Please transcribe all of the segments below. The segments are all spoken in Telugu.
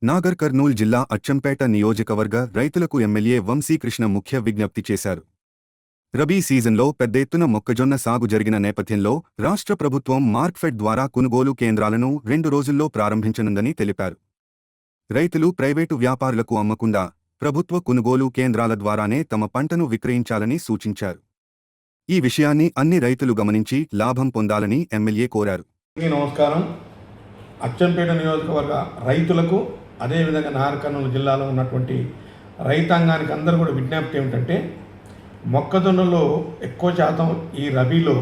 నాగర్ కర్నూల్ జిల్లా అచ్చంపేట నియోజకవర్గ రైతులకు ఎమ్మెల్యే వంశీకృష్ణ ముఖ్య విజ్ఞప్తి చేశారు. రబీ సీజన్లో పెద్ద ఎత్తున మొక్కజొన్న సాగు జరిగిన నేపథ్యంలో రాష్ట్ర ప్రభుత్వం మార్క్ఫెడ్ ద్వారా కొనుగోలు కేంద్రాలను 2 రోజుల్లో ప్రారంభించనుందని తెలిపారు. రైతులు ప్రైవేటు వ్యాపారులకు అమ్మకుండా ప్రభుత్వ కొనుగోలు కేంద్రాల ద్వారానే తమ పంటను విక్రయించాలని సూచించారు. ఈ విషయాన్ని అన్ని రైతులు గమనించి లాభం పొందాలని ఎమ్మెల్యే కోరారు. నమస్కారం. అచ్చంపేట నియోజకవర్గ రైతులకు అదేవిధంగా నాగర్ కర్నూలు జిల్లాలో ఉన్నటువంటి రైతాంగానికి అందరూ కూడా విజ్ఞప్తి ఏమిటంటే, మొక్కజొన్నలో ఎక్కువ శాతం ఈ రబీలో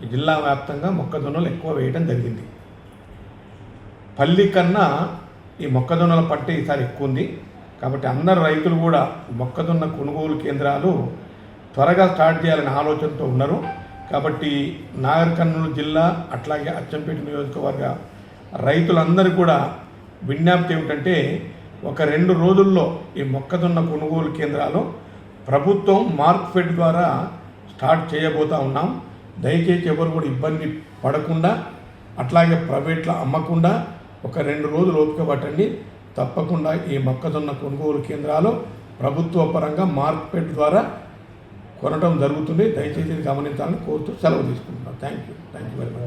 ఈ జిల్లా వ్యాప్తంగా మొక్కజొన్నలు ఎక్కువ వేయడం జరిగింది. పల్లి కన్నా ఈ మొక్కజొన్నల పంట ఈసారి ఎక్కువ ఉంది. కాబట్టి అందరు రైతులు కూడా మొక్కజొన్న కొనుగోలు కేంద్రాలు త్వరగా స్టార్ట్ చేయాలనే ఆలోచనతో ఉన్నారు. కాబట్టి నాగర్ కర్నూలు జిల్లా అట్లాగే అచ్చంపేట నియోజకవర్గ రైతులందరూ కూడా విజ్ఞప్తి ఏమిటంటే, ఒక 2 రోజుల్లో ఈ మొక్కజొన్న కొనుగోలు కేంద్రాలు ప్రభుత్వం మార్క్ఫెడ్ ద్వారా స్టార్ట్ చేయబోతూ ఉన్నాం. దయచేసి ఎవరు కూడా ఇబ్బంది పడకుండా అట్లాగే ప్రైవేట్లో అమ్మకుండా ఒక 2 రోజులు ఓపిక పట్టండి. తప్పకుండా ఈ మొక్కజొన్న కొనుగోలు కేంద్రాలు ప్రభుత్వ పరంగా మార్క్ఫెడ్ ద్వారా కొనడం జరుగుతుంది. దయచేసి గమనించాలని కోరుతూ సెలవు తీసుకుంటున్నాను. Thank you very much.